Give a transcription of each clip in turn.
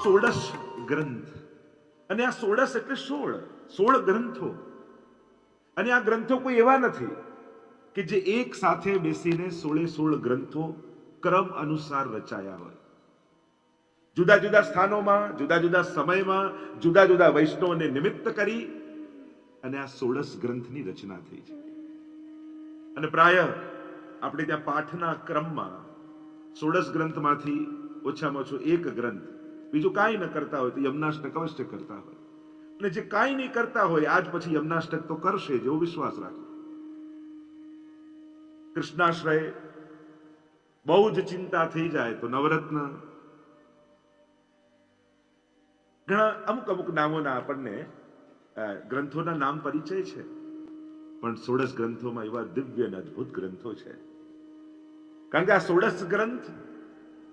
16 ગ્રંથ, અને આ 16 એટલે 16 ગ્રંથો. અને આ ગ્રંથો કોઈ એવા નથી કે જે એક સાથે બેસીને 16 ગ્રંથો ક્રમ અનુસાર રચાયા હોય. જુદા જુદા સ્થાનોમાં, જુદા જુદા સમયમાં, જુદા જુદા વૈષ્ણવને નિમિત્ત કરી અને આ 16 ગ્રંથની રચના થઈ છે. અને પ્રાય આપણે ત્યાં પાઠના ક્રમમાં 16 ગ્રંથમાંથી ઓછામાં ઓછો એક ગ્રંથ, બીજું કાંઈ ન કરતા હોય તો યમનાષ્ટક અવશ્ય કરતા હોય, અને જે કાંઈ નહીં કરતા હોય આજ પછી યમનાષ્ટક તો કરશે જ એવો વિશ્વાસ રાખો. કૃષ્ણાશ્રય બહુ જ ચિંતા થઈ જાય તો નવરત્ન, ઘણા અમુક નામોના આપણને ગ્રંથોના નામ પરિચય છે, પણ 16 ગ્રંથોમાં એવા દિવ્ય અને અદ્ભુત ગ્રંથો છે. કારણ કે આ 16 ગ્રંથ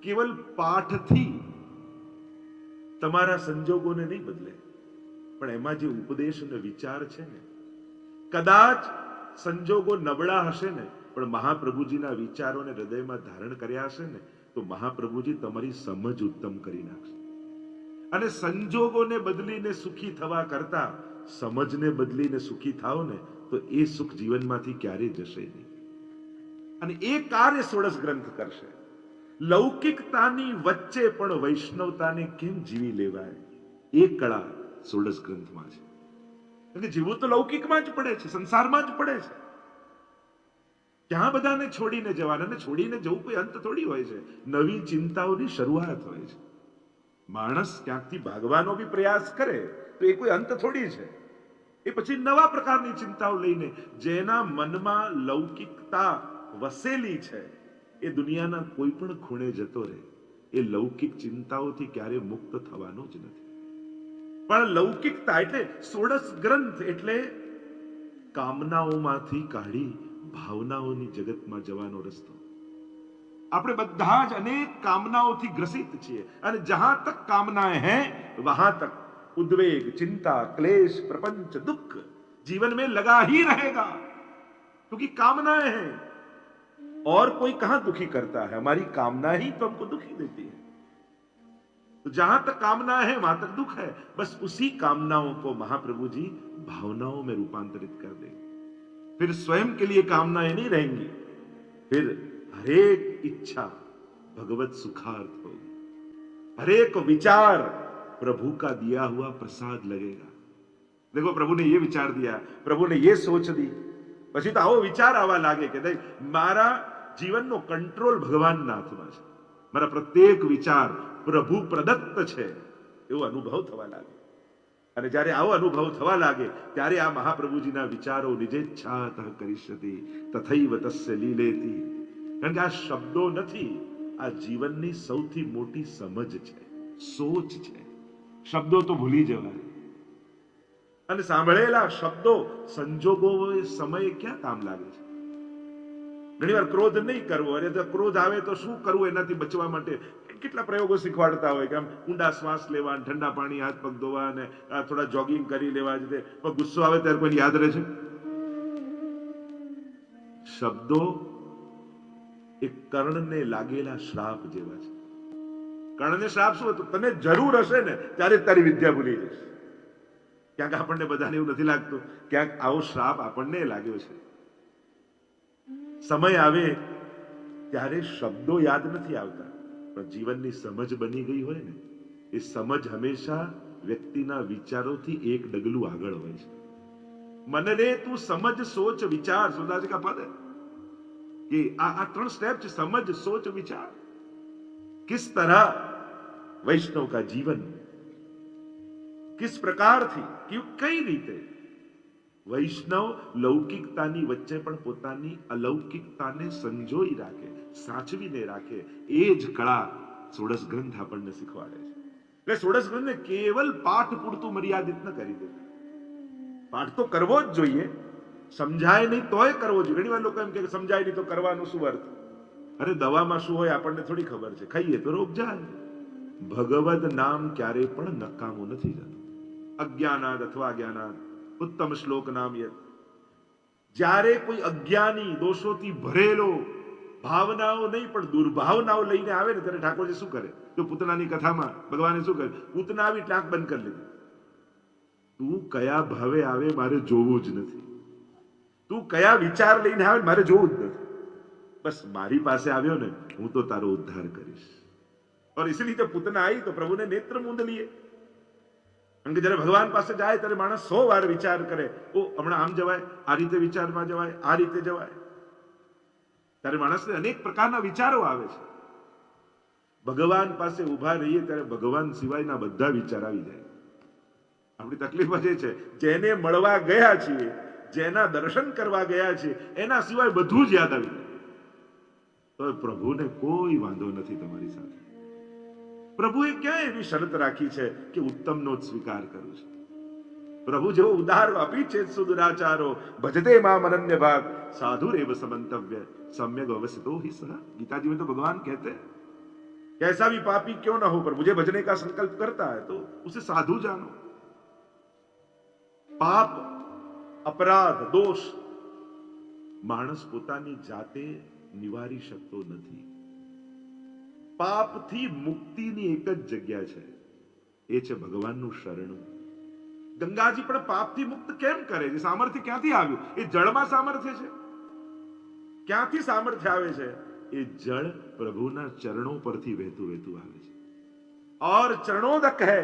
કેવલ પાઠથી તમારા સંજોગોને નહીં બદલે, પણ એમાં જે ઉપદેશ અને વિચાર છે ને, કદાચ સંજોગો નબળા હશે ને, પણ મહાપ્રભુજીના વિચારોને હૃદયમાં ધારણ કર્યા હશે ને, તો મહાપ્રભુજી તમારી સમજ ઉત્તમ કરી નાખશે. અને સંજોગોને બદલીને સુખી થવા કરતા સમજને બદલીને સુખી થાઓ ને, તો એ સુખ જીવનમાંથી ક્યારેય જશે નહીં. અને એ કાર્ય 16 ગ્રંથ કરશે. લૌકિકતાની વચ્ચે પણ વૈષ્ણવતાને કેમ જીવી લેવાય, એ કળા 16 ગ્રંથમાં છે. એટલે જીવવું તો લૌકિકમાં જ પડે છે, સંસારમાં જ પડે છે. ક્યાં બધાને છોડીને જવાના, અને છોડીને જવું કોઈ અંત થોડી હોય છે. નવી ચિંતાઓની શરૂઆત હોય છે. માણસ ક્યાંકથી ભાગવાનો બી પ્રયાસ કરે તો એ કોઈ અંત થોડી છે. એ પછી નવા પ્રકારની ચિંતાઓ લઈને, જેના મનમાં લૌકિકતા વસેલી છે એ દુનિયાના કોઈ પણ ખૂણે જતો રહે, એ લૌકિક ચિંતાઓથી ક્યારે મુક્ત થવાનો જ નથી. પણ લૌકિકતા એટલે 16 ગ્રંથ એટલે કામનાઓમાંથી કાઢી ભાવનાઓની જગતમાં જવાનો રસ્તો. આપણે બધા જ અનેક કામનાઓથી ગ્રસિત છીએ, અને જહાં તક કામનાएं हैं वहां तक उद्वेग, चिंता, क्लेश, प्रपंच, दुख जीवन में लगा ही रहेगा, क्योंकि कामनाएं हैं. और कोई कहां दुखी करता है, हमारी कामना ही तो हमको दुखी देती है. तो जहां तक कामनाएं हैं वहां तक दुख है. बस उसी कामनाओं को महाप्रभु जी भावनाओं में रूपांतरित कर देंगे. फिर स्वयं के लिए कामनाएं नहीं रहेंगी, फिर हरेक इच्छा भगवत सुखार्थ होगी, हरेक विचार प्रभु का दिया हुआ प्रसाद लगेगा. देखो, प्रभु ने ये विचार दिया, प्रभु ने ये सोच दी, પછી તો આવો વિચાર આવવા લાગે કે મારા જીવનનો કંટ્રોલ ભગવાનના હાથમાં છે, મારા પ્રત્યેક વિચાર પ્રભુ પ્રદત્ત છે, એવો અનુભવ થવા લાગે. અને જ્યારે આવો અનુભવ થવા લાગે ત્યારે આ મહાપ્રભુજીના વિચારો નિજેચ્છાતઃ કરિષ્યતિ તથૈવ તસ્ય લીલેતિ. કારણ કે આ શબ્દો નથી, આ જીવનની સૌથી મોટી સમજ છે, સોચ છે. શબ્દો તો ભૂલી જવાય, અને સાંભળેલા શબ્દો સંજોગો સમયે ક્યાં કામ લાગે છે. ઘણી વાર ક્રોધ નહીં કરવો, અને ક્રોધ આવે તો શું કરવું એનાથી બચવા માટે કેટલા પ્રયોગો શીખવાડતા હોય કે આમ ઊંડા શ્વાસ લેવા, ઠંડા પાણી હાથ પગ ધોવા, અને થોડા જોગિંગ કરી લેવા. જ પણ ગુસ્સો આવે ત્યારે કોઈને યાદ રહે છે? શબ્દો એક કર્ણને લાગેલા શ્રાપ જેવા છે. કર્ણને શ્રાપ શું હતું? તને જરૂર હશે ને ત્યારે તારી વિદ્યા ભૂલી જશે. ક્યાંક આપણને બધાને એવું નથી લાગતું? ક્યાંક આવો શ્રાપ આપણને લાગ્યો છે. સમય આવે ત્યારે શબ્દો યાદ નથી આવતા, પણ જીવનની સમજ બની ગઈ હોય ને, એ સમજ હંમેશા વ્યક્તિના વિચારોથી એક ડગલું આગળ હોય છે. मन रे तू समझ सोच विचार, सुंदर जी का पद है कि आ 3 स्टेप છે, समझ सोच विचार. किस तरह वैष्णव का जीवन, किस प्रकार थी, कई રીતે વૈષ્ણવ લૌકિકતાની વચ્ચે પણ પોતાની અલૌકિકતાને સંજોઈ રાખે, સાચવીને રાખે. એ જ કળા 16 ગ્રંથ આપણને શીખવાડે છે. એટલે 16 ગ્રંથને કેવલ પાઠ પૂરતું મર્યાદિત ન કરી દેતા. પાઠ તો કરવો જ જોઈએ, સમજાય નહીં તોય કરવો જોઈએ. ઘણી વાર લોકો એમ કે સમજાય નહીં તો કરવાનો શું અર્થ? અરે દવામાં શું હોય આપણને થોડી ખબર છે, ખાઈએ તો રોગ જાય. ભગવદ નામ ક્યારે પણ નકામું નથી જતું. અજ્ઞાનાદ અથવા જ્ઞાનાદ ઉત્તમ શ્લોક નામ યત. જ્યારે કોઈ અજ્ઞાની, દોષોથી ભરેલો, ભાવનાઓ નહીં પણ દુર્ભાવનાઓ લઈને આવે ને ત્યારે ઠાકોરજી શું કરે? તો પૂતનાની કથામાં ભગવાને શું કરે? પૂતના આવી ટાંક બંધ કરી લીધી. તું કયા ભાવે આવે મારે જોવું જ નથી, તું કયા વિચાર લઈને આવે મારે જોવું જ નથી, બસ મારી પાસે આવ્યો ને હું તો તારો ઉદ્ધાર કરીશ. और इसलिए जब पूतना आई तो प्रभु ने नेत्र मूंद लिए. કારણ કે જ્યારે ભગવાન પાસે જાય ત્યારે માણસ 100 વાર વિચાર કરે, ઓ હમણાં આમ જવાય, આ રીતે વિચારમાં જવાય, આ રીતે જવાય. ત્યારે માણસને અનેક પ્રકારના વિચારો આવે છે. ભગવાન પાસે ઉભા રહીએ ત્યારે ભગવાન સિવાયના બધા વિચાર આવી જાય. આપણી તકલીફ જ એ છે, જેને મળવા ગયા છીએ, જેના દર્શન કરવા ગયા છીએ, એના સિવાય બધું જ યાદ આવી જાય. તો પ્રભુને કોઈ વાંધો નથી તમારી સાથે. પ્રભુએ ક્યાં એવી શરત રાખી છે કે ઉત્તમનો જ સ્વીકાર કરું છે? પ્રભુ જેવો ઉદાર અપી ચેત સુદુરાચારો ભજતે મામ અનન્ય ભાગ साधु रेव समंतव्य सम्यक अवस्थितो ही सह. गीताजी में तो भगवान कहते हैं कैसा भी पापी क्यों ना हो पर मुझे भजने का संकल्प करता है तो उसे साधु जानो. પાપ, અપરાધ, દોષ માણસ પોતાની જાતે નિવારી શકતો નથી. પાપથી મુક્તિની એક જ જગ્યા છે, એ છે ભગવાનનું શરણું. ગંગાજી પણ પાપથી મુક્ત કેમ કરે છે? સામર્થ્ય ક્યાંથી આવ્યું? એ જળમાં સામર્થ્ય છે. ક્યાંથી સામર્થ્ય આવે છે? એ જળ પ્રભુના ચરણો પરથી વહેતું વહેતું આવે છે. और चरणोदक है,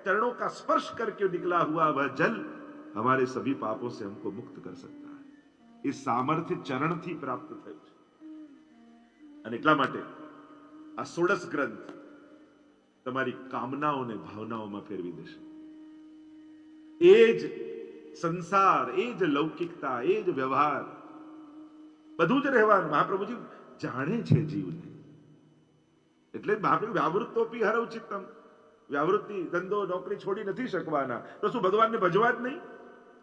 चरणों का स्पर्श करके निकला हुआ वह जल हमारे सभी पापों से हमको मुक्त कर सकता है. ये सामर्थ्य चरणથી પ્રાપ્ત થયું છે. અને એટલા માટે આ 16 ગ્રંથ તમારી કામનાઓને ભાવનાઓમાં ફેરવી દેશે. એ જ સંસાર, એ જ લૌકિકતા, એ જ વ્યવહાર બધું જ રહેવાનું. મહાપ્રભુજી જાણે છે જીવને, એટલે મહાપ્રભુ વ્યાવૃત્તોપી હરવ ચિત્તમ, વ્યાવૃત્તિ ધંધો નોકરી છોડી નથી શકવાના. તો શું ભગવાનને ભજવા જ નહીં?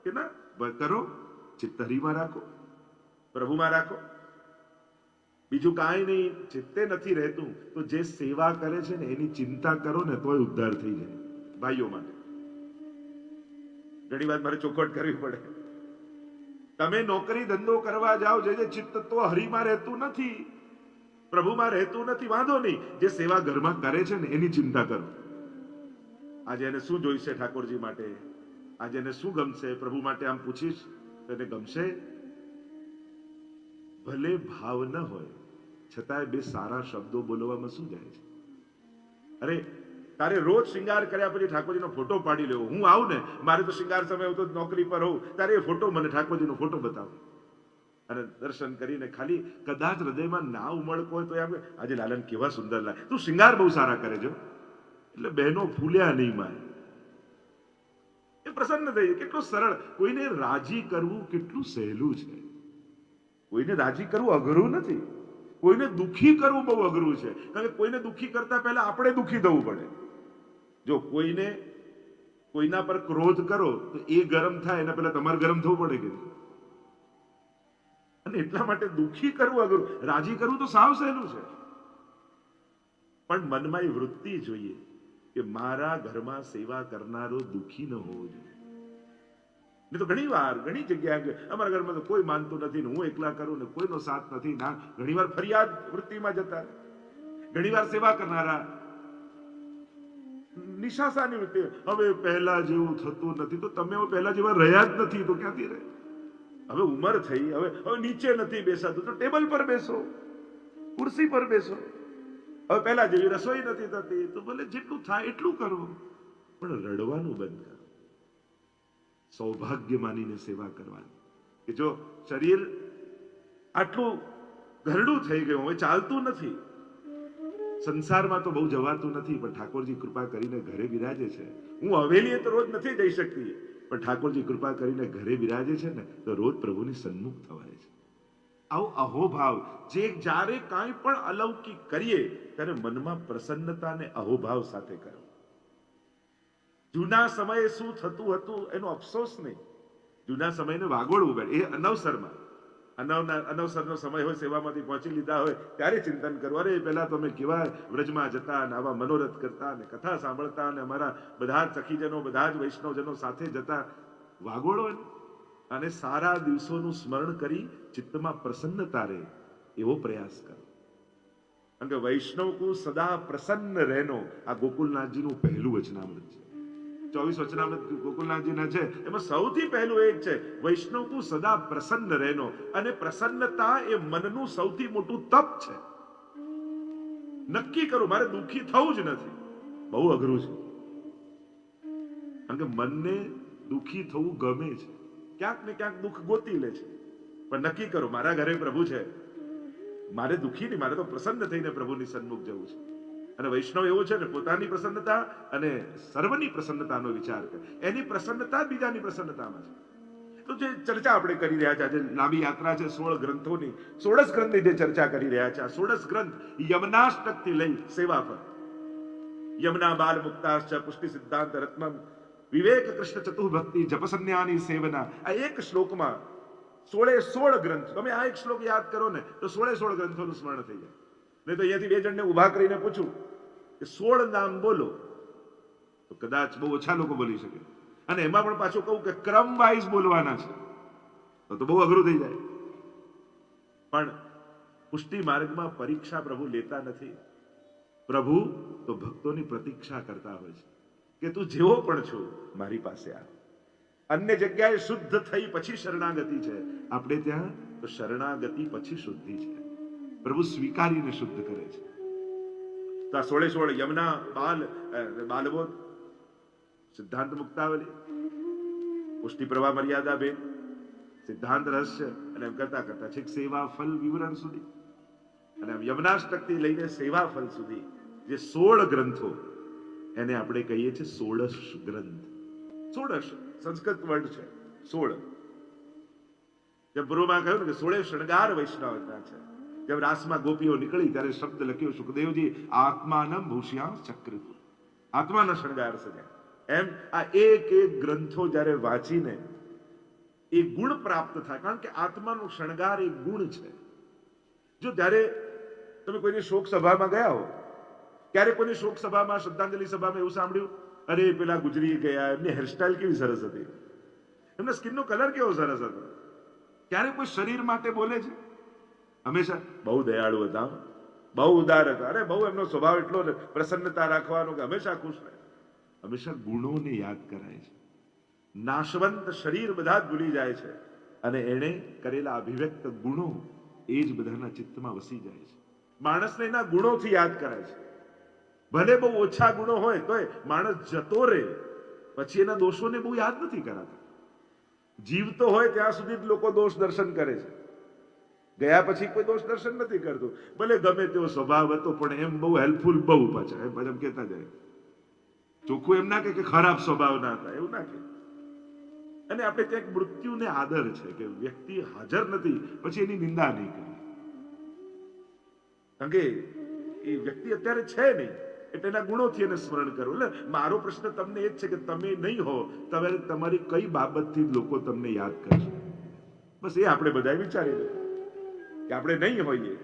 કે ના, કરો, ચિત્ત હરિમાં રાખો, પ્રભુમાં રાખો, બીજું કાંઈ નહીં. ચિત્તે નથી રહેતું તો જે સેવા કરે છે ને એની ચિંતા કરો ને તોય ઉદ્ધાર થઈ જાય. ભાઈઓ માટે ઘણી વાર મારે ચોખવટ કરવી પડે. તમે નોકરી ધંધો કરવા જાઓ, જે ચિત્ત તો હરિમાં રહેતું નથી, પ્રભુમાં રહેતું નથી, વાંધો નહીં. જે સેવા ઘરમાં કરે છે ને એની ચિંતા કરો. આજે એને શું જોઈશે ઠાકોરજી માટે, આજે એને શું ગમશે, પ્રભુ માટે આમ પૂછીશ તો એને ગમશે? ભલે ભાવ ન હોય છતાંય બે સારા શબ્દો બોલવામાં શું જાય છે? અરે તારે રોજ શિંગાર કર્યા પછી ઠાકોરજીનો ફોટો પાડી લેવો. હું આવું ને, મારે તો શિંગાર સમય હું તો નોકરી પર હોઉં, તારે એ ફોટો મને ઠાકોરજીનો ફોટો બતાવો અને દર્શન કરીને ખાલી કદાચ હૃદયમાં ના ઉમળકો હોય તો એમ આજે લાલન કેવા સુંદર લાગે, તું શિંગાર બહુ સારા કરે છે, એટલે બહેનો ફૂલ્યા નહીં માય, એ પ્રસન્ન થઈ. કેટલું સરળ. કોઈને રાજી કરવું કેટલું સહેલું છે. કોઈને રાજી કરવું અઘરું નથી. કોઈને દુખી કરવું બહુ અઘરું છે. કારણ કે કોઈને દુખી કરતા પહેલા આપણે દુખી થવું પડે. જો કોઈના પર ક્રોધ કરો તો એ ગરમ થાય એના પહેલા તમારે ગરમ થવું પડે કે? અને એટલા માટે દુખી કરવું અઘરું, રાજી કરવું તો સાવ સહેલું છે. પણ મનમાં એ વૃત્તિ જોઈએ કે મારા ઘરમાં સેવા કરનારો દુખી ન હોવો જોઈએ. નહીં તો ઘણી વાર ઘણી જગ્યાએ અમારા ઘરમાં તો કોઈ માનતું નથી ને હું એકલા કરું ને કોઈનો સાથ નથી ના, ઘણી વાર ફરિયાદ વૃત્તિમાં જતા, ઘણી વાર સેવા કરનારા નિશાસાની વૃત્તિ, હવે પહેલા જેવું થતું નથી. તો તમે હવે પહેલા જેવા રહ્યા જ નથી તો ક્યાંથી રહે? હવે ઉંમર થઈ, હવે નીચે નથી બેસાતું તો ટેબલ પર બેસો, ખુરશી પર બેસો. હવે પહેલા જેવી રસોઈ નથી થતી તો ભલે જેટલું થાય એટલું કરવું, પણ રડવાનું બંધ કરો. સૌભાગ્ય માનીને સેવા કરવાની. કે જો શરીર આટલું ઘરડું થઈ ગયું, હવે ચાલતું નથી, સંસારમાં તો બહુ જવાતું નથી, પણ ઠાકોરજી કૃપા કરીને ઘરે બિરાજે છે. હું હવેલીએ તો રોજ નથી જઈ શકતી, પણ ઠાકોરજી કૃપા કરીને ઘરે બિરાજે છે ને તો રોજ પ્રભુની સન્મુખ થવાય છે. આવો અહોભાવ, જે જ્યારે કાંઈ પણ અલૌકિક કરીએ ત્યારે મનમાં પ્રસન્નતા ને અહોભાવ સાથે કરો. જૂના સમયે શું થતું હતું એનો અફસોસ નહીં. જૂના સમયને વાગોળવું પડે. એ અનવસરનો સમય હોય, સેવામાંથી પહોંચી લીધા હોય ત્યારે ચિંતન કરવું. અરે પહેલા તો અમે કેવા વ્રજમાં જતા અને આવા મનોરથ કરતા અને કથા સાંભળતા અને અમારા બધા જ સખીજનો, બધા જ વૈષ્ણવજનો સાથે જતા. વાગોળો અને સારા દિવસોનું સ્મરણ કરી ચિત્તમાં પ્રસન્નતા રહે. એવો પ્રયાસ કરો. કારણ કે વૈષ્ણવ કો સદા પ્રસન્ન રહેનો આ ગોકુલનાથજીનું પહેલું વચનામૃત છે. 24 વચનામૃત ગોકુલનાથજીના છે, એમાં સૌથી પહેલું એક છે વૈષ્ણવ કો સદા પ્રસન્ન રહેનો. અને પ્રસન્નતા એ મનનું સૌથી મોટું તપ છે. નક્કી કરું મારે દુઃખી થવું જ નથી. બહુ અઘરું છે, કારણ કે મનને દુઃખી થવું ગમે છે, ક્યાંક ને ક્યાંક દુઃખ ગોતી લે છે. પણ નક્કી કરો મારા ઘરે પ્રભુ છે, મારે દુઃખી નહીં, મારે તો પ્રસન્ન થઈને પ્રભુની સન્મુખ જવું છે. અને વૈષ્ણવ એવો છે ને, પોતાની પ્રસન્નતા અને સર્વની પ્રસન્નતાનો વિચાર કરે. એની પ્રસન્નતા બીજાની પ્રસન્નતામાં છે. તો જે ચર્ચા આપણે કરી રહ્યા છે, આજે લાંબી યાત્રા છે 16 ગ્રંથોની, 16 ગ્રંથની જે ચર્ચા કરી રહ્યા છે, આ 16 ગ્રંથ યમનાષ્ટકથી લઈ સેવા પર, યમના બાલ મુક્તાશ્ચ પુષ્ટિ સિદ્ધાંત રત્નમ વિવેક કૃષ્ણ ચતુર્ભક્તિ જપસન્યાની સેવના, આ એક શ્લોકમાં 16 ગ્રંથ. તમે આ એક શ્લોક યાદ કરો ને તો 16 ગ્રંથોનું સ્મરણ થઈ જાય. નહીં તો અહીંયાથી 2 જણને ઉભા કરીને પૂછું કે 16 નામ બોલો તો કદાચ બહુ ઓછા લોકો બોલી શકે. અને એમાં પણ પાછું કહું કે ક્રમ વાઇઝ બોલવાના છે તો બહુ અઘરું થઈ જાય. પણ પુષ્ટિ માર્ગમાં પરીક્ષા પ્રભુ લેતા નથી. પ્રભુ તો ભક્તોની પ્રતીક્ષા કરતા હોય છે કે તું જેવો પણ છો મારી પાસે આવ. અન્ય જગ્યાએ શુદ્ધ થઈ પછી શરણાગતિ છે, આપણે ત્યાં તો શરણાગતિ પછી શુદ્ધિ છે. પ્રભુ સ્વીકારીને શુદ્ધ કરે છે. તો આ 16 યમના બાલબોધ, સિદ્ધાંત મુક્તાવલી, પુષ્ટિ પ્રવાહ મર્યાદા ભેદ, સિદ્ધાંત રહસ્ય, અને એમ કરતા કરતા છેક સેવા ફલ વિવરણ સુધી, અને આમ યમનાષ્ટકથી લઈને સેવા ફલ સુધી જે 16 ગ્રંથો, એને આપણે કહીએ છીએ 16 ગ્રંથ. 16 સંસ્કૃત વર્ડ છે 16. જેમ પૂર્વમાં કહ્યું ને કે 16 શણગાર વૈષ્ણવના છે. જેમ રાસમાં ગોપીઓ નીકળી ત્યારે શબ્દ લખ્યો સુખદેવજી આત્માનમ ભૂષ્યા ચક્ર, આત્માનો શણગાર સજાય. એમ આ એક ગ્રંથો જ્યારે વાંચીને એ ગુણ પ્રાપ્ત થાય. કારણ કે આત્માનો શણગાર એ ગુણ છે. જો જ્યારે તમે કોઈની શોક સભામાં ગયા હો, ક્યારે કોઈની શોક સભામાં, શ્રદ્ધાંજલિ સભામાં એવું સાંભળ્યું, અરે પેલા ગુજરી ગયા, એમની હેરસ્ટાઇલ કેવી સરસ હતી, એમના સ્કિનનો કલર કેવો સરસ હતો. ક્યારે કોઈ શરીર માટે બોલે છે? હંમેશા બહુ દયાળુ હતા, બહુ ઉદાર હતા, અરે બહુ એમનો સ્વભાવ એટલો પ્રસન્નતા રાખવાનો કે હંમેશા ખુશ રહે. હંમેશા ગુણોને યાદ કરાય છે. નાશવંત શરીર બધા જ ભૂલી જાય છે અને એને કરેલા અભિવ્યક્ત ગુણો એ જ બધાના ચિત્તમાં વસી જાય છે. માણસને એના ગુણોથી યાદ કરાય છે. ભલે બહુ ઓછા ગુણો હોય તોય માણસ જતો રહે પછી એના દોષોને બહુ યાદ નથી કરાતા. જીવતો હોય ત્યાં સુધી જ લોકો દોષ દર્શન કરે છે, ગયા પછી કોઈ દોષ દર્શન નથી કરતું. ભલે ગમે તેવો સ્વભાવ હતો પણ એમ બહુ હેલ્પફુલ, બહુ પાછા એમ કહેતા જાય. ચોખ્ખું એમ ના કે ખરાબ સ્વભાવ ના હતા, એવું ના કે. અને આપણે ત્યાં મૃત્યુને આદર છે કે વ્યક્તિ હાજર નથી પછી એની નિંદા નહીં કરવી. કારણ કે એ વ્યક્તિ અત્યારે છે નહીં એટલે એના ગુણોથી એને સ્મરણ કરવું. એટલે મારો પ્રશ્ન તમને એ જ છે કે તમે નહીં હો ત્યારે તમારી કઈ બાબતથી લોકો તમને યાદ કરશે. બસ એ આપણે બધા વિચારી લે કે આપણે નહીં હોઈએ,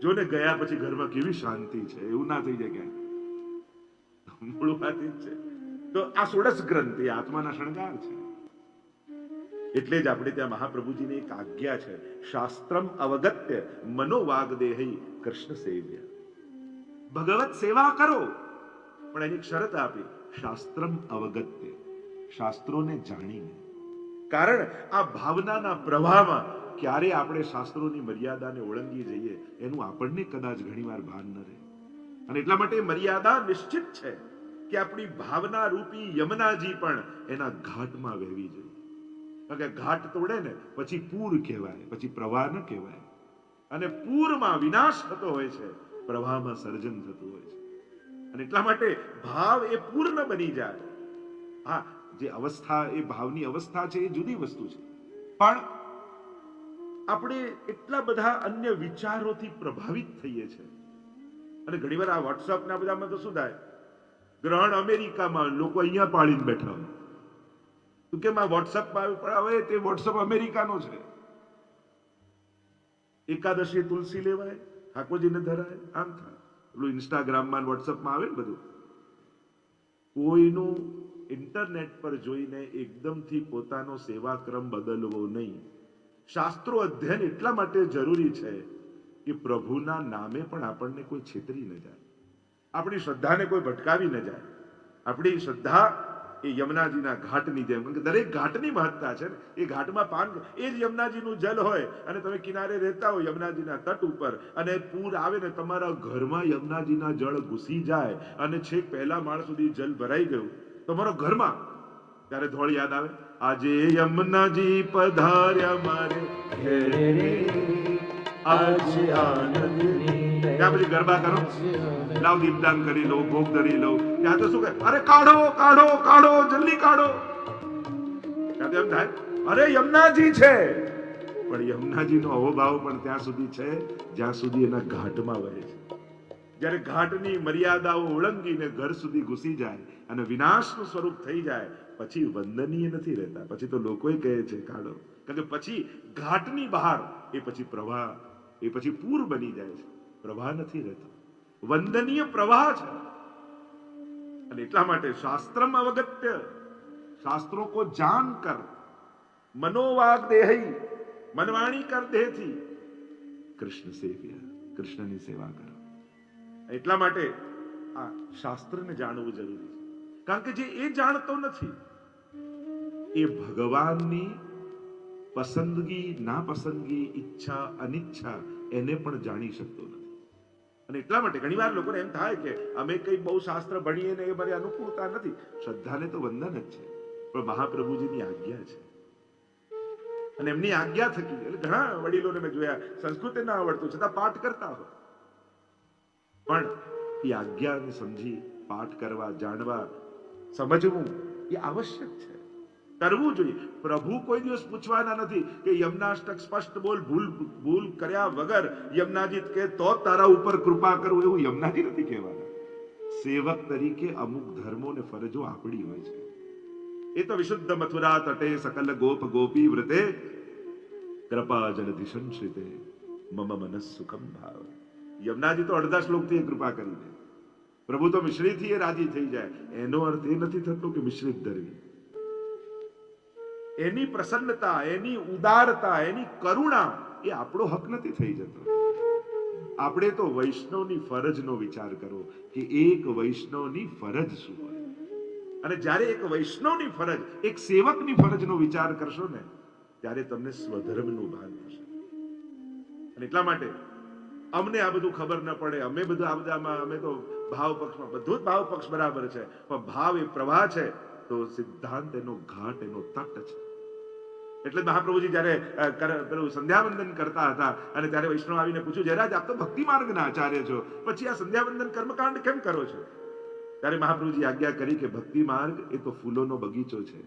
જોને ગયા પછી ઘરમાં કેવી શાંતિ છે, એવું ના થઈ જાય ક્યાંય. મૂળ વાત જ છે. તો આ 16 ગ્રંથ એ આત્માના શણગાર છે. એટલે જ આપણે ત્યાં મહાપ્રભુજીની એક આજ્ઞા છે, શાસ્ત્રમ અવગત્ય મનોવાગદેહી કૃષ્ણ સેવ્ય. ભગવત સેવા કરો પણ એની શરત આપી, શાસ્ત્રમ અવગત્ય, શાસ્ત્રોને જાણીને. કારણ આ ભાવનાના પ્રવાહમાં ક્યારે આપણે શાસ્ત્રોની મર્યાદાને ઓળંગી જઈએ એનું આપણને કદાચ ઘણીવાર ભાન ન રહે. અને એટલા માટે મર્યાદા નિશ્ચિત છે કે આપણી ભાવના રૂપી યમુનાજી પણ એના ઘાટમાં વહેવી જોઈએ. કારણ કે ઘાટ તોડે ને પછી પૂર કહેવાય, પછી પ્રવાહ ન કહેવાય. અને પૂરમાં વિનાશ થતો હોય છે, પ્રવાહમાં સર્જન થતું હોય છે. અને એટલા માટે ભાવ એ પૂર્ણ બની જાય. હા, જે અવસ્થા એ ભાવની અવસ્થા છે એ જુદી વસ્તુ છે, પણ આપણે એટલા બધા અન્ય વિચારોથી પ્રભાવિત થઈએ છીએ. અને ઘણીવાર આ વોટ્સઅપ ના બધામાં તો શું થાય, ગ્રહણ અમેરિકામાં, લોકો અહીંયા પાડીને બેઠા હોય તો કેમ આ વોટ્સઅપમાં હવે તે વોટ્સઅપ અમેરિકાનો છે. એકાદશી તુલસી લેવાય, ઠાકોરજીને ધરાય, આમ થાય. પેલું ઇન્સ્ટાગ્રામમાં વોટ્સઅપમાં આવે ને બધું. કોઈનું ઇન્ટરનેટ પર જોઈને એકદમથી પોતાનો સેવાક્રમ બદલવો નહીં. શાસ્ત્રો અધ્યયન એટલા માટે જરૂરી છે એ પ્રભુના નામે પણ આપણને કોઈ છેતરી ન જાય, આપણી શ્રદ્ધાને કોઈ ભટકાવી ન જાય. આપણી શ્રદ્ધા એ યમુનાજીના ઘાટની જેમ, કારણ કે દરેક ઘાટની મહત્તા છે ને. એ ઘાટમાં પાન, એ જ યમુનાજીનું જલ હોય અને તમે કિનારે રહેતા હો યમુનાજીના તટ ઉપર, અને પૂર આવે ને તમારા ઘરમાં યમુનાજીના જળ ઘૂસી જાય અને છેક પહેલા માળ સુધી જલ ભરાઈ ગયું તમારા ઘરમાં, ત્યારે ધોળ યાદ આવે, આજે યમુનાજી પધાર્યા મારે ઘેરે, આજે આનંદની. ત્યાં પછી ગરબા કરો, લાવ દીપદાન કરી લો, ભોગ ધરી લો. ત્યાં તો શું કહે, અરે કાઢો કાઢો કાઢો, જલ્દી કાઢો. ત્યાં તો એમ થાય અરે યમુનાજી છે, પણ યમુનાજીનો અહોભાવ પણ ત્યાં સુધી છે જ્યાં સુધી એના ઘાટમાં વહે છે. જ્યારે ઘાટની મર્યાદાઓ ઓળંગીને ઘર સુધી ઘૂસી જાય અને વિનાશનું સ્વરૂપ થઈ જાય, પછી વંદનીય નથી રહેતા. પછી તો લોકોય કહે છે કાઢો, કારણ કે પછી ઘાટની બહાર એ પછી પ્રવાહ, એ પછી પૂર બની જાય છે. પ્રવાહ નથી રહેતો, વંદનીય પ્રવાહ છે. અને એટલા માટે શાસ્ત્રમ અવગત્ય, શાસ્ત્રો કો જાન કર, મનોવાગ દેહી, મનવાણી કર દેહથી કૃષ્ણ સેવ્ય, કૃષ્ણની સેવા કરો. એટલા માટે આ શાસ્ત્રને જાણવું જરૂરી છે, કારણ કે જે એ જાણતો નથી એ ભગવાનની પસંદગી, નાપસંદગી, ઈચ્છા અનિચ્છા એને પણ જાણી શકતો નથી. અને એટલા માટે ઘણીવાર લોકોને એમ થાય કે અમે કઈ બહુ શાસ્ત્ર ભણીએ ને એ મારી અનુકૂળતા નથી. શ્રદ્ધાને તો વંદન જ છે, પણ મહાપ્રભુજીની આજ્ઞા છે, અને એમની આજ્ઞા થકી. એટલે ઘણા વડીલોને મેં જોયા સંસ્કૃત ના આવડતું છતાં પાઠ કરતા હોય, પણ એ આજ્ઞાને સમજી પાઠ કરવા, જાણવા, સમજવું એ આવશ્યક છે, કરવું જોઈએ. પ્રભુ કોઈ દિવસ પૂછવાના નથી કે યમનાષ્ટક સ્પષ્ટ બોલ, ભૂલ કર્યા વગર યમુનાજી કે તો તારા ઉપર કૃપા કરું, એવું યમુનાજી નથી કહેવાના. સેવક તરીકે અમુક ધર્મો ને ફરજો આપણી હોય છે. એ તો વિશુદ્ધ મથુરા તટે સકલ ગોપ ગોપી વ્રતે કૃપા જલધિ સંશ્રિતે મમ મનસ સુખમ ભાવ. યમુનાજી તો અડધા શ્લોકથી કૃપા કરી દે. પ્રભુ તો મિશ્રીથી એ રાજી થઈ જાય. એનો અર્થ એ નથી થતો કે મિશ્રિત ધરવી. એની પ્રસન્નતા, એની ઉદારતા, એની કરુણા એ આપણો હક નથી થઈ જતો. આપણે તો વૈષ્ણવની ફરજનો વિચાર કરો કે એક વૈષ્ણવની ફરજ શું હોય. અને જ્યારે એક વૈષ્ણવની ફરજ, એક સેવકની ફરજનો વિચાર કરશો ને, ત્યારે તમને સ્વધર્મનું ભાન થશે. અને એટલા માટે અમને આ બધું ખબર ન પડે, અમે બધું આ બધામાં, અમે તો ભાવ પક્ષમાં, બધું જ ભાવ પક્ષ બરાબર છે, પણ ભાવ એ પ્રવાહ છે, તો સિદ્ધાંત એનો ઘાટ, એનો તટ છે. એટલે મહાપ્રભુજી જયારે પેલું સંધ્યાવંદન કરતા હતા અને ત્યારે વૈષ્ણવ આવીને પૂછ્યું, જયરાજ આપ તો ભક્તિ માર્ગના આચાર્ય છો, પછી આ સંધ્યાવંદન કર્મકાંડ કેમ કરો છો? ત્યારે મહાપ્રભુજી આજ્ઞા કરી કે ભક્તિ માર્ગ એ તો ફૂલોનો બગીચો છે,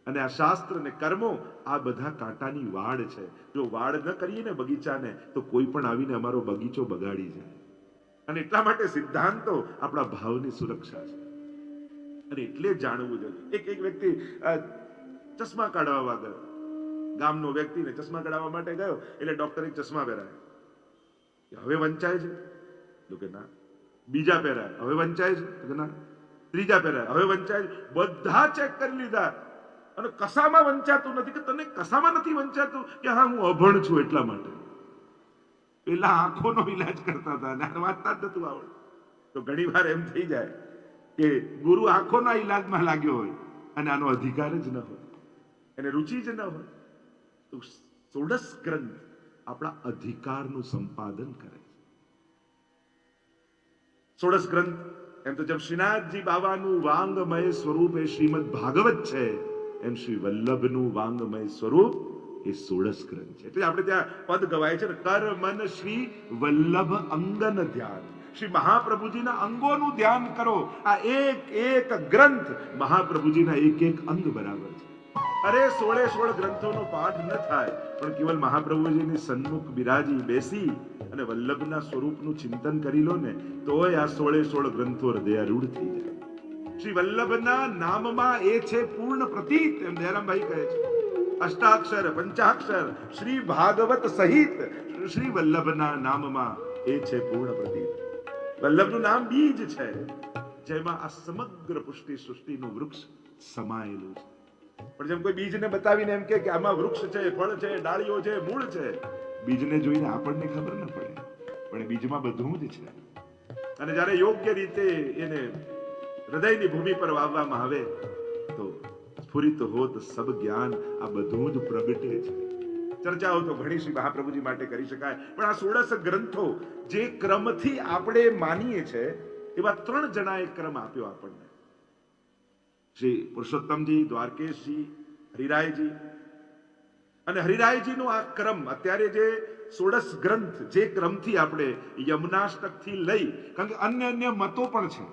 અને આ શાસ્ત્ર ને કર્મો આ બધા કાંટાની વાડ છે. જો વાડ ન કરીએ ને બગીચાને, તો કોઈ પણ આવીને અમારો બગીચો બગાડી જાય. અને એટલા માટે સિદ્ધાંતો આપણા ભાવની સુરક્ષા છે, અને એટલે જાણવું જોઈએ. એક વ્યક્તિ ચશ્મા કાઢવા ગયો, ગામનો વ્યક્તિને ચશ્મા કઢાવવા માટે ગયો, એટલે ડોક્ટરે ચશ્મા પહેરાયા. હવે વંચાય છે? તો કે ના. બીજા પહેરાય, હવે વંચાય છે? તો કે ના. ત્રીજા પહેરાય, હવે વંચાય છે? બધા ચેક કરી લીધા અને કસામાં વંચાતું નથી. કે તને કસામાં નથી વંચાતું? કે હા, હું અભણ છું એટલા માટે. પેલા આંખોનો ઈલાજ કરતા હતા અને વાંચતા જ નતું આવડતું. તો ઘણી વાર એમ થઈ જાય કે ગુરુ આંખોના ઈલાજમાં લાગ્યો હોય અને આનો અધિકાર જ ન હોય, એને રુચિ જ ન હોય. તો ષોડશ ગ્રંથ આપણા અધિકારનું સંપાદન કરે છે. ષોડશ ગ્રંથ એમ તો જેમ શ્રીનાથજી બાબાનું વાંગમય સ્વરૂપ એ શ્રીમદ ભાગવત છે, એમ શ્રી વલ્લભનું વાંગમય સ્વરૂપ એ ષોડશ ગ્રંથ છે. એટલે આપણે ત્યાં પદ ગવાય છે ને, કર મન શ્રી વલ્લભ અંગન ધ્યાન. શ્રી મહાપ્રભુજીના અંગોનું ધ્યાન કરો. આ એક ગ્રંથ મહાપ્રભુજીના એક અંગ બરાબર છે. અરે 16 ગ્રંથોનો પાઠ ન થાય, પણ કેવલ મહાપ્રભુજીની સન્મુખ બિરાજી બેસી અને વલ્લભના સ્વરૂપનું ચિંતન કરી લો ને, તોય આ 16 ગ્રંથો હૃદયારૂઢ થઈ જાય. શ્રી વલ્લભના નામમાં એ છે પૂર્ણ પ્રતીત, એમ દયારામભાઈ કહે છે. અષ્ટાક્ષર, પંચાક્ષર, શ્રી ભાગવત સહિત શ્રી વલ્લભના નામમાં એ છે પૂર્ણ પ્રતીત. વલ્લભનું નામ બીજ છે, જેમાં આ સમગ્ર પુષ્ટિ સૃષ્ટિનું વૃક્ષ સમાયેલું છે. પણ જેમ કોઈ બીજને બતાવીને એમ કે આમાં વૃક્ષ છે, ફળ છે, ડાળીઓ છે, મૂળ છે, બીજને જોઈને આપણને ખબર ન પડે. પણ એ બીજમાં બધું જ છે. અને જ્યારે યોગ્ય રીતે એને હૃદયની ભૂમિ પર વાવવામાં આવે તો સ્ફુરિત હોત સબ જ્ઞાન, આ બધું જ પ્રગટે છે. ચર્ચાઓ તો ઘણી શ્રી મહાપ્રભુજી માટે કરી શકાય, પણ આ 16 ગ્રંથો જે ક્રમથી આપણે માનીએ છે એવા 3 જણાએ ક્રમ આપ્યો આપણને. શ્રી પુરુષોત્તમજી, દ્વારકેશજી, હરિરાયજી. અને હરિરાયજીનો આ ક્રમ અત્યારે જે 16 ગ્રંથ જે ક્રમથી આપણે યમનાષ્ટકથી લઈ, કારણ કે અન્ય મતો પણ છે,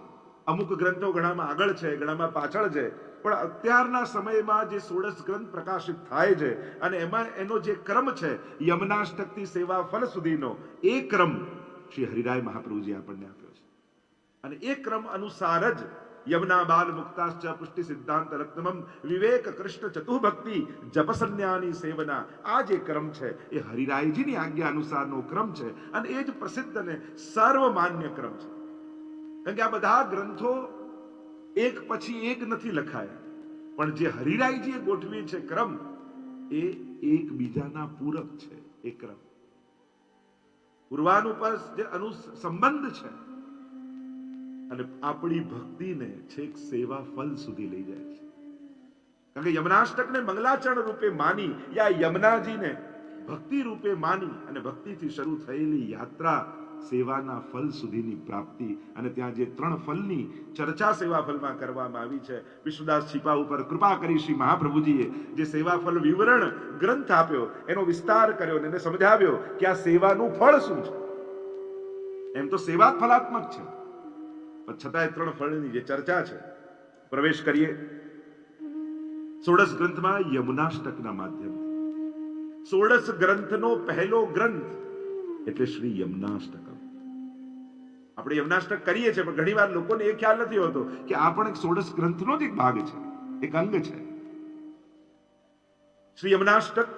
અમુક ગ્રંથો ઘણામાં આગળ છે, ઘણામાં પાછળ છે, પણ અત્યારના સમયમાં જે 16 ગ્રંથ પ્રકાશિત થાય છે અને એમાં એનો જે ક્રમ છે યમનાષ્ટકથી સેવા ફલ સુધીનો, એ ક્રમ શ્રી હરિરાય મહાપ્રભુજી આપણને આપ્યો છે. અને એ ક્રમ અનુસાર જ યમના બાલ મુક્તાશ્ચ પુષ્ટિ સિદ્ધાંત રત્નમમ વિવેક કૃષ્ણ ચતુભક્તિ જપસન્યાની સેવના, આ જે ક્રમ છે એ હરિરાયજીની આજ્ઞા અનુસારનો ક્રમ છે અને એ જ પ્રસિદ્ધ અને સર્વમાન્ય ક્રમ છે. કારણ કે આ બધા ગ્રંથો એક પછી એક નથી લખાયા, પણ જે હરિરાયજીએ ગોઠવી છે ક્રમ, એ એકબીજાના પૂરક છે. એ ક્રમ પૂર્વાનુપર જે સંબંધ છે અને આપણી ભક્તિને છેક સેવા ફલ સુધી લઈ જાય છે. કારણ કે યમનાષ્ટકને મંગલાચરણ રૂપે માની, યા યમનાજીને ભક્તિ રૂપે માની અને ભક્તિથી શરૂ થયેલી યાત્રા સેવાના ફલ સુધીની પ્રાપ્તિ, અને ત્યાં જે 3 ફલની ચર્ચા સેવા ફલમાં કરવામાં આવી છે, વિષ્ણુદાસ છીપા ઉપર કૃપા કરી શ્રી મહાપ્રભુજીએ જે સેવા ફલ વિવરણ ગ્રંથ આપ્યો, એનો વિસ્તાર કર્યો અને એને સમજાવ્યો કે આ સેવાનું ફળ શું છે. એમ તો સેવા ફલાત્મક છે, પણ છતાંય 3 ફળની જે ચર્ચા છે. પ્રવેશ કરીએ 16 ગ્રંથમાં યમનાષ્ટકના માધ્યમથી. 16 ગ્રંથનો પહેલો ગ્રંથ એટલે શ્રી યમનાષ્ટક. આપણે યમનાષ્ટક કરીએ છીએ, પણ ઘણી વાર લોકોને એ ખ્યાલ નથી હોતો કે આ પણ એક 16 ગ્રંથનો જ એક ભાગ છે, એક અંગ છે. શ્રી યમનાષ્ટક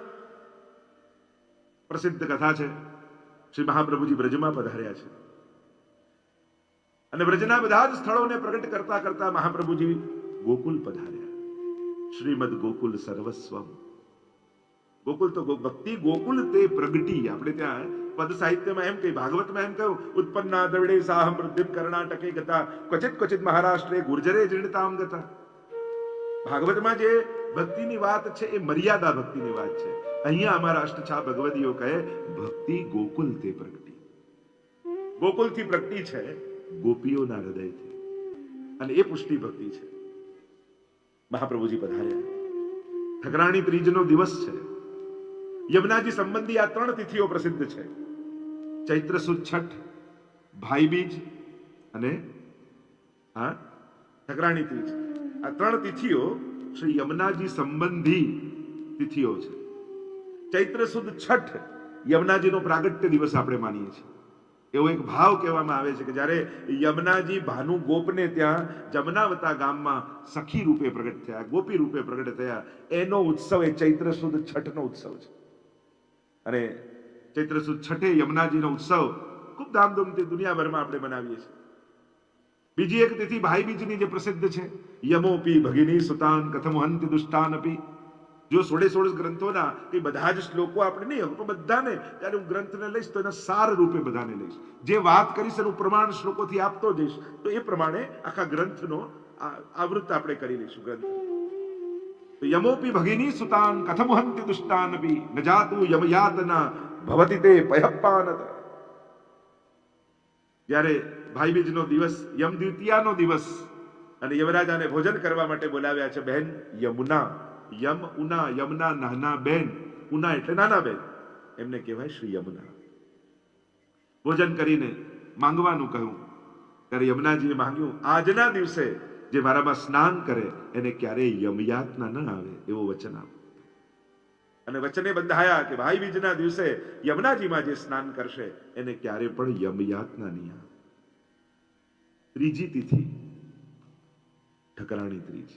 પ્રસિદ્ધ કથા છે. શ્રી મહાપ્રભુજી બ્રજમાં પધાર્યા છે અને બ્રજના બધા જ સ્થળોને પ્રગટ કરતા કરતા મહાપ્રભુજી ગોકુલ પધાર્યા. શ્રીમદ ગોકુલ સર્વસ્વમ. ગોકુલ તો ભક્તિ ગોકુલ તે પ્રગટી. આપણે ત્યાં પદ સાહિત્યમાં એમ કહી, ભાગવતમાં એમ કહ્યું, ઉત્પન્ના દ્રવિડે સાહમ વૃદ્ધિમ કર્ણાટકે ગતા ક્વચિત ગુર્જરે જીર્ણતામ ગતા. ભાગવતમાં જે ભક્તિની વાત છે એ મર્યાદા ભક્તિની વાત છે. અહીંયા અમારા અષ્ટછા ભગવદીઓ કહે ભક્તિ ગોકુલ તે પ્રગટી. ગોકુલથી પ્રગટી છે, ગોપીઓના હૃદયથી, અને એ પુષ્ટિ ભક્તિ છે. મહાપ્રભુજી પધાર્યા. ઠકરાણી ત્રીજનો દિવસ છે. યમુનાજી સંબંધી આ 3 તિથિઓ પ્રસિદ્ધ છે. ચૈત્ર સુદ છઠ, ભાઈ બીજ અને ઠકરાણી ત્રીજ. આ 3 તિથિઓ શ્રી યમુનાજી સંબંધી તિથિઓ છે. ચૈત્ર સુદ છઠ યમુનાજીનો પ્રાગટ્ય દિવસ આપણે માનીએ છીએ. એવો એક ભાવ કહેવામાં આવે છે કે જ્યારે યમુનાજી ભાનુ ગોપને ત્યાં જમનાવતા ગામમાં સખી રૂપે પ્રગટ થયા, ગોપી રૂપે પ્રગટ થયા, એનો ઉત્સવ એ ચૈત્ર સુદ છઠનો ઉત્સવ છે. અને ચૈત્ર સુદ છઠે યમુનાજીનો ઉત્સવ ખૂબ ધામધૂમથી દુનિયાભરમાં આપણે મનાવીએ છીએ. બીજી એક તિથિ ભાઈ બીજની જે પ્રસિદ્ધ છે, યમોપી ભગિની સુતાન કથમ હંતિ દુષ્ટાન અપી. જો 16 ગ્રંથોના એ બધા જ શ્લોકો આપણે નહીં પણ બધાને, ત્યારે હું ગ્રંથને લઈશ તો એના સાર રૂપે બધાને લઈશ. જે વાત કરીશ એનું પ્રમાણ શ્લોકોથી આપતો જઈશ, તો એ પ્રમાણે આખા ગ્રંથનો આવૃત્ત આપણે કરી લઈશું. ગ્રંથ યમોપી ભગિની સુતાન કથમ હંતિ દુષ્ટાનપી ન જાતુ યમયાતના ભવતિ તે પયપ્પાનત. જ્યારે ભાઈ બીજનો દિવસ, યમ દ્વિતીયાનો દિવસ, અને યમરાજાને ભોજન કરવા માટે બોલાવ્યા છે બહેન યમુના. યમ ઉના, યમના નાના બેન, ઉના એટલે નાના બેન, એમને કહેવાય શ્રી યમુના. ભોજન કરીને માંગવાનું કહ્યું ત્યારે યમુનાજીએ માંગ્યું, આજના દિવસે જે મારામાં સ્નાન કરે એને ક્યારેય યમયાતના ન આવે એવો વચન આપ. અને વચને બંધાયા કે ભાઈ બીજના દિવસે યમુનાજીમાં જે સ્નાન કરશે એને ક્યારે પણ યમયાતના નહીં આવે. ત્રીજી તિથિ ઠકરાણી ત્રીજ.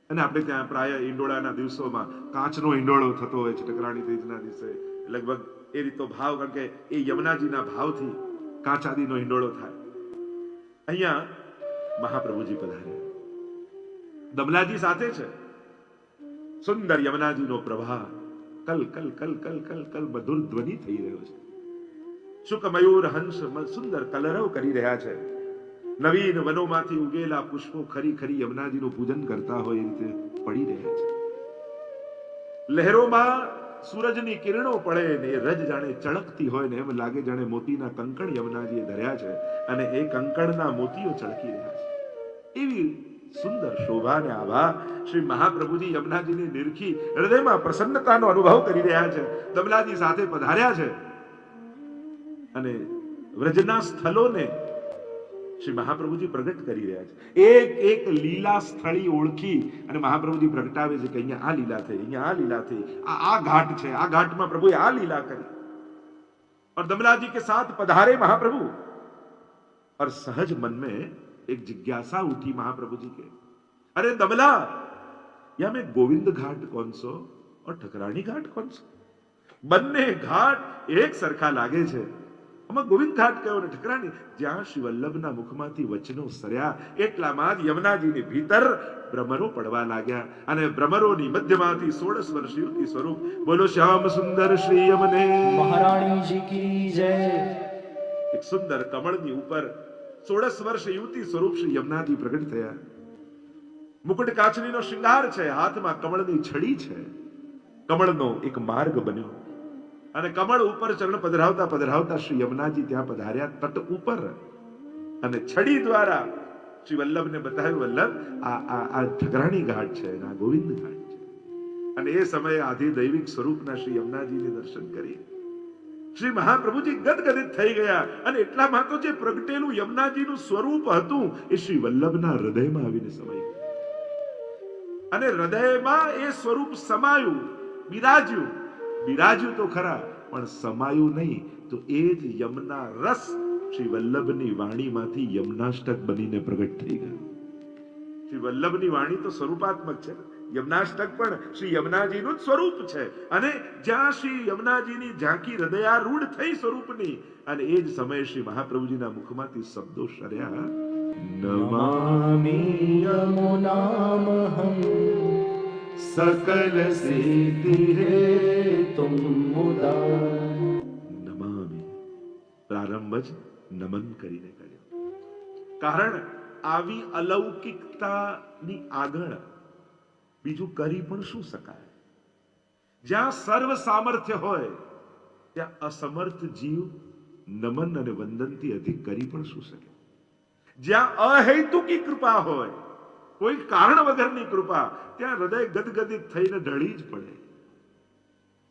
અને આપણે ત્યાં પ્રાય ઈંડોળાના દિવસોમાં કાચનો ઈંડોળો થતો હોય છે ઠકરાણી ત્રીજના દિવસે. લગભગ એ રીતનો ભાવ, કારણ કે એ યમુનાજીના ભાવથી કાચાદીનો ઈંડોળો થાય. અહીંયા મહાપ્રભુજી પધાર્યા, દમલાજી સાથે છે. સુંદર યમુનાજીનો પ્રવાહ કલ કલ કલ કલ કલ કલ મધુર ધ્વનિ થઈ રહ્યો છે. શુક મયુર હંસ સુંદર કલરવ કરી રહ્યા છે. નવીન વનોમાંથી ઉગેલા પુષ્પો ખરી ખરી યમુનાજીનું પૂજન કરતા હોય એ રીતે પડી રહ્યા છે. લહેરોમાં સૂરજની કિરણો પડે ને એ રજ જાણે ચળકતી હોય ને એમ લાગે જાણે મોતીના કંકણ યમુનાજીએ ધર્યા છે અને એ કંકણના મોતીઓ ચળકી રહ્યા છે. એવી સુંદર શોભા ને આભા શ્રી મહાપ્રભુજી યમુનાજીને નિરખી હૃદયમાં પ્રસન્નતાનો અનુભવ કરી રહ્યા છે. દમલાજી સાથે પધાર્યા છે અને વ્રજના સ્થળોને શ્રી મહાપ્રભુજી પ્રગટ કરી રહ્યા છે. એક એક લીલા સ્થળી ઓળખી અને મહાપ્રભુજી પ્રગટાવે છે કે અહીંયા આ લીલા થઈ, અહીંયા આ લીલા થઈ, આ ઘાટ છે, આ ઘાટમાં પ્રભુએ આ લીલા કરી. और दमलाजी के साथ पधारे महाप्रभु और सहज मन में एक जिज्ञासा उठी महाप्रभु जी के, अरे दमला या में गोविंद घाट कौन सो और ठकरानी घाट कौन सो? બંને ઘાટ એક સરખા લાગે છે. આમાં ગોવિંદ ઘાટ કયો ને ઠકરાની? જ્યાં શ્રી વલ્લભના મુખમાંથી વચનો સર્યા એટલામાં જ યમુનાજીની ભીતર ભ્રમરો પડવા લાગ્યા અને ભ્રમરોની મધ્યમાંથી 16 વર્ષીય યુવતી સ્વરૂપ બોલો શ્યામ સુંદર શ્રી યમને મહારાણીજી કી જય. એક સુંદર કમળની ઉપર 16 વર્ષ યુવતી સ્વરૂપ શ્રી યમુનાજી પ્રગટ થયા. મુકુટ કાચનીનો શૃંગાર છે, હાથમાં કમળની છડી છે. કમળનો એક માર્ગ બન્યો અને કમળ ઉપર ચરણ પધરાવતા પધરાવતા શ્રી યમુનાજી ત્યાં પધાર્યા તટ ઉપર અને છડી દ્વારા શ્રી વલ્લભને બતાવ્યું, વલ્લભ આ ઠકરાણી ઘાટ છે, આ ગોવિંદ ઘાટ છે. અને એ સમયે આધિ દૈવિક સ્વરૂપના શ્રી યમુનાજીને દર્શન કરી શ્રી મહાપ્રભુજી ગદગદિત થઈ ગયા અને એટલામાં તો જે પ્રગટેલું યમુનાજીનું સ્વરૂપ હતું એ શ્રી વલ્લભના હૃદયમાં આવીને સમાઈ ગયું અને હૃદયમાં એ સ્વરૂપ સમાયું, બિરાજ્યું તો ખરા પણ સમાયું નહીં. તો એ જ યમુના રસ શ્રી વલ્લભની વાણીમાંથી યમુનાષ્ટક બનીને પ્રગટ થઈ ગયું. શ્રી વલ્લભની વાણી તો સ્વરૂપાત્મક છે, યમુનાષ્ટક પણ શ્રી યમુનાજીનું જ સ્વરૂપ છે. અને જ્યાં શ્રી યમુનાજીની ઝાંકી હૃદયારૂઢ થઈ સ્વરૂપની અને એ જ સમયે શ્રી મહાપ્રભુજીના મુખમાંથી શબ્દો શર્યા, નમામિ યમુનામહં सकल सिद्धि हे तुम मुदा. નમામિ પ્રારંભ જ નમન કરીને કર્યો. કારણ આવી અલૌકિકતાની આગળ બીજું કરી પણ શું શકાય? જ્યાં સર્વ સામર્થ્ય હોય ત્યાં અસમર્થ જીવ નમન અને વંદનથી અધિક કરી પણ શું શકે? જ્યાં અહેતુકી કૃપા હોય, કોઈ કારણ વગરની કૃપા, ત્યાં હૃદય ગદગદિત થઈને ઢળી જ પડે.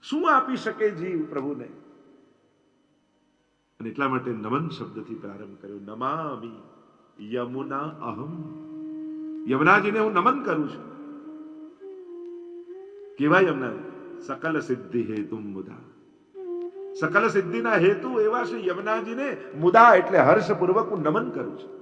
શું આપી શકે જીવ પ્રભુને? અને એટલા માટે નમન શબ્દથી પ્રારંભ કર્યો. નમામિ યમુના અહમ, યમુનાજીને હું નમન કરું છું. કેવા યમુનાજી? સકલ સિદ્ધિ હેતુ મુદા, સકલ સિદ્ધિના હેતુ એવા શ્રી યમુનાજીને મુદા એટલે હર્ષપૂર્વક હું નમન કરું છું.